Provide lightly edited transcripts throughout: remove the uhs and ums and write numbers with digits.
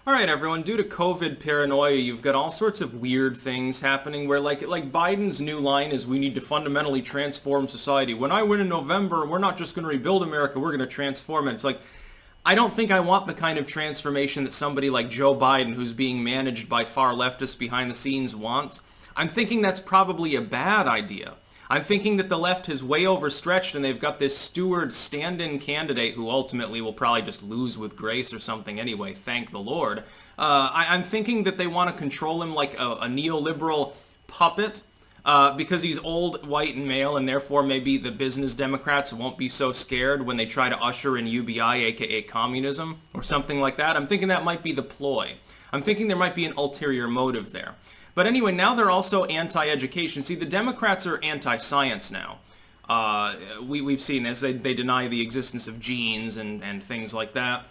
All right, everyone. Due to COVID paranoia, you've got all sorts of weird things happening where, like Biden's new line is, we need to fundamentally transform society. When I win in November, we're not just going to rebuild America, we're going to transform it. It's like, I don't think I want the kind of transformation that somebody like Joe Biden, who's being managed by far leftists behind the scenes, wants. I'm thinking that's probably a bad idea. I'm thinking that the left has way overstretched and they've got this steward stand-in candidate who ultimately will probably just lose with grace or something anyway, thank the Lord. I'm thinking that they want to control him like a neoliberal puppet because he's old, white, and male, and therefore maybe the business Democrats won't be so scared when they try to usher in UBI, aka communism, or something like that. I'm thinking that might be the ploy. I'm thinking there might be an ulterior motive there. But anyway, now they're also anti-education. See, the Democrats are anti-science now. We've seen this. They deny the existence of genes and things like that.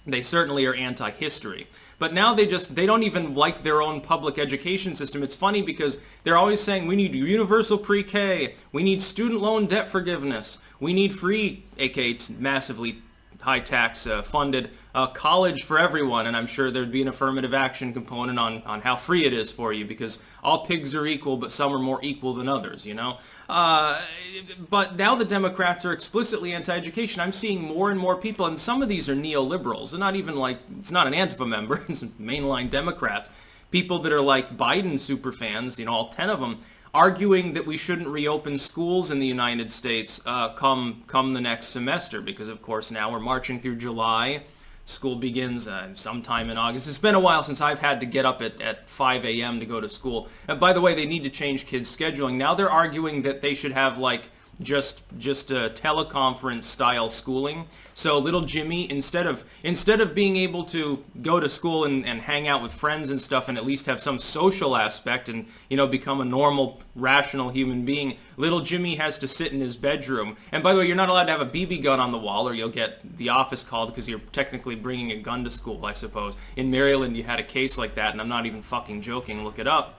They certainly are anti-history. But now they don't even like their own public education system. It's funny because they're always saying we need universal pre-K, we need student loan debt forgiveness, we need free, aka massively high tax funded college for everyone, and I'm sure there'd be an affirmative action component on how free it is for you, because all pigs are equal, but some are more equal than others, you know? But now the Democrats are explicitly anti-education. I'm seeing more and more people, and some of these are neoliberals. They're not even like, it's not an Antifa member, it's mainline Democrats. People that are like Biden super fans, you know, all 10 of them, arguing that we shouldn't reopen schools in the United States come the next semester, because of course now we're marching through July. School begins sometime in August. It's been a while since I've had to get up at 5 a.m. to go to school. And by the way, they need to change kids' scheduling. Now they're arguing that they should have like just a teleconference style schooling. So little Jimmy, instead of being able to go to school and hang out with friends and stuff and at least have some social aspect and, you know, become a normal, rational human being, little Jimmy has to sit in his bedroom. And by the way, you're not allowed to have a BB gun on the wall or you'll get the office called because you're technically bringing a gun to school, I suppose. In Maryland, you had a case like that, and I'm not even fucking joking. Look it up.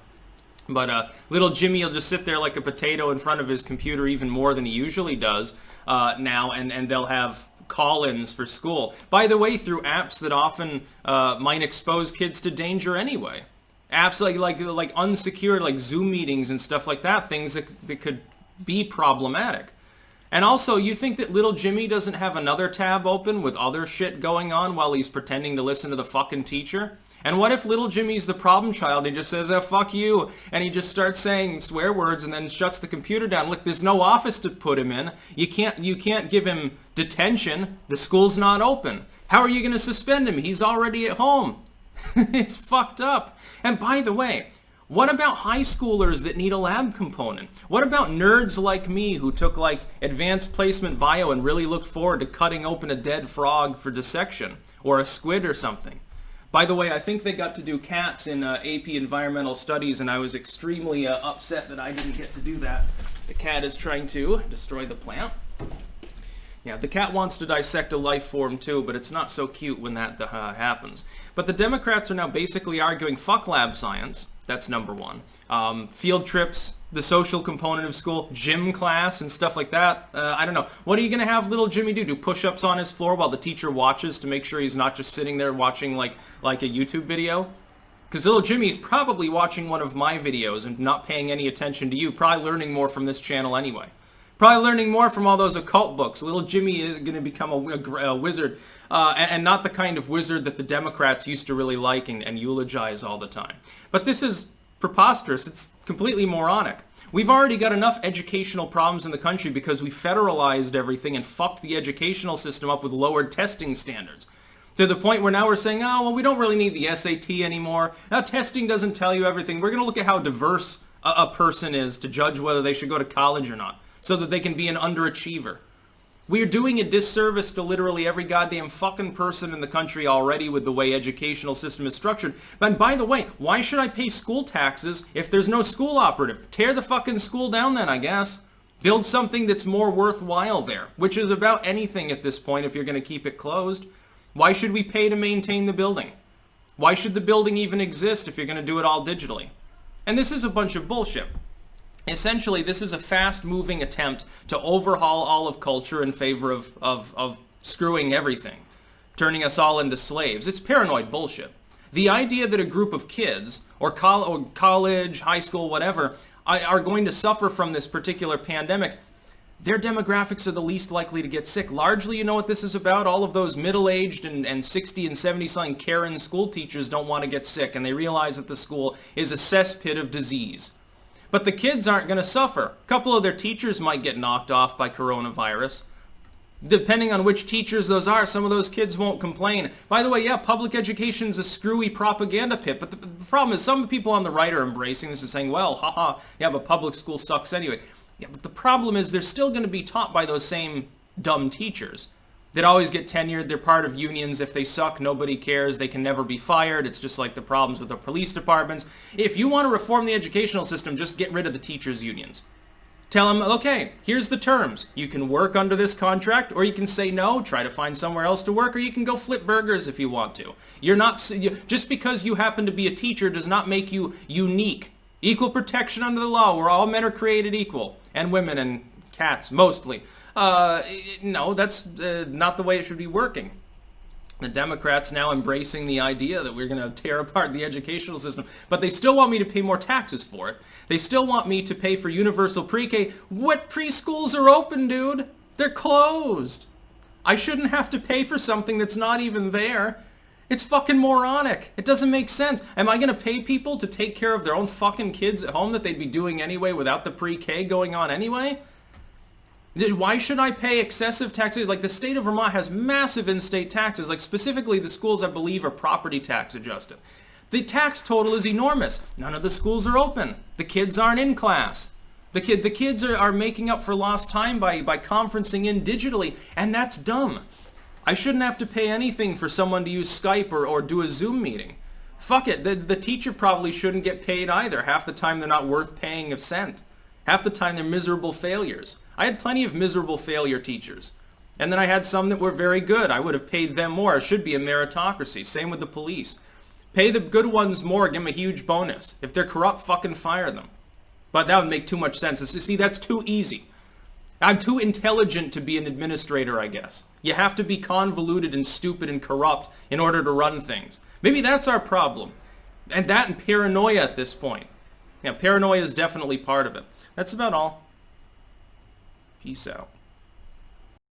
But little Jimmy will just sit there like a potato in front of his computer even more than he usually does now, and they'll have call-ins for school. By the way, through apps that often might expose kids to danger anyway. Apps like unsecured, like Zoom meetings and stuff like that, things that could be problematic. And also, you think that little Jimmy doesn't have another tab open with other shit going on while he's pretending to listen to the fucking teacher? And what if little Jimmy's the problem child? He just says, fuck you. And he just starts saying swear words and then shuts the computer down. Look, there's no office to put him in. You can't give him detention. The school's not open. How are you going to suspend him? He's already at home. It's fucked up. And by the way, what about high schoolers that need a lab component? What about nerds like me who took like advanced placement bio and really looked forward to cutting open a dead frog for dissection or a squid or something? By the way, I think they got to do cats in AP Environmental Studies, and I was extremely upset that I didn't get to do that. The cat is trying to destroy the plant. Yeah, the cat wants to dissect a life form too, but it's not so cute when that happens. But the Democrats are now basically arguing fuck lab science. That's number one. Field trips, the social component of school, gym class and stuff like that. I don't know. What are you going to have little Jimmy do? Do push-ups on his floor while the teacher watches to make sure he's not just sitting there watching like a YouTube video? Because little Jimmy's probably watching one of my videos and not paying any attention to you, probably learning more from this channel anyway. Probably learning more from all those occult books. Little Jimmy is going to become a wizard, and not the kind of wizard that the Democrats used to really like and eulogize all the time. But this is preposterous. It's completely moronic. We've already got enough educational problems in the country because we federalized everything and fucked the educational system up with lowered testing standards. To the point where now we're saying, oh, well, we don't really need the SAT anymore. Now testing doesn't tell you everything. We're going to look at how diverse a person is to judge whether they should go to college or not, so that they can be an underachiever. We are doing a disservice to literally every goddamn fucking person in the country already with the way educational system is structured. And by the way, why should I pay school taxes if there's no school operative? Tear the fucking school down then, I guess. Build something that's more worthwhile there, which is about anything at this point if you're going to keep it closed. Why should we pay to maintain the building? Why should the building even exist if you're going to do it all digitally? And this is a bunch of bullshit. Essentially, this is a fast-moving attempt to overhaul all of culture in favor of screwing everything, turning us all into slaves. It's paranoid bullshit. The idea that a group of kids, or college, high school, whatever, are going to suffer from this particular pandemic, their demographics are the least likely to get sick. Largely, you know what this is about? All of those middle-aged and 60 and 70-something Karen school teachers don't want to get sick, and they realize that the school is a cesspit of disease. But the kids aren't going to suffer. A couple of their teachers might get knocked off by coronavirus. Depending on which teachers those are, some of those kids won't complain. By the way, yeah, public education's a screwy propaganda pit, but the problem is some people on the right are embracing this and saying, well, haha, yeah, but public school sucks anyway. Yeah, but the problem is they're still going to be taught by those same dumb teachers that always get tenured. They're part of unions. If they suck, nobody cares. They can never be fired. It's just like the problems with the police departments. If you want to reform the educational system, just get rid of the teachers' unions. Tell them, okay, here's the terms. You can work under this contract, or you can say no, try to find somewhere else to work, or you can go flip burgers if you want to. You're not, just because you happen to be a teacher does not make you unique. Equal protection under the law, where all men are created equal, and women and cats, mostly. No, that's not the way it should be working. The Democrats now embracing the idea that we're going to tear apart the educational system, but they still want me to pay more taxes for it. They still want me to pay for universal pre-K. What preschools are open, dude? They're closed. I shouldn't have to pay for something that's not even there. It's fucking moronic. It doesn't make sense. Am I going to pay people to take care of their own fucking kids at home that they'd be doing anyway without the pre-K going on anyway? Why should I pay excessive taxes? Like, the state of Vermont has massive in-state taxes. Like, specifically, the schools, I believe, are property tax adjusted. The tax total is enormous. None of the schools are open. The kids aren't in class. The kids are making up for lost time by conferencing in digitally, and that's dumb. I shouldn't have to pay anything for someone to use Skype or do a Zoom meeting. Fuck it. The teacher probably shouldn't get paid either. Half the time, they're not worth paying a cent. Half the time, they're miserable failures. I had plenty of miserable failure teachers. And then I had some that were very good. I would have paid them more. It should be a meritocracy. Same with the police. Pay the good ones more. Give them a huge bonus. If they're corrupt, fucking fire them. But that would make too much sense. See, that's too easy. I'm too intelligent to be an administrator, I guess. You have to be convoluted and stupid and corrupt in order to run things. Maybe that's our problem. And that and paranoia at this point. Yeah, paranoia is definitely part of it. That's about all. Peace out.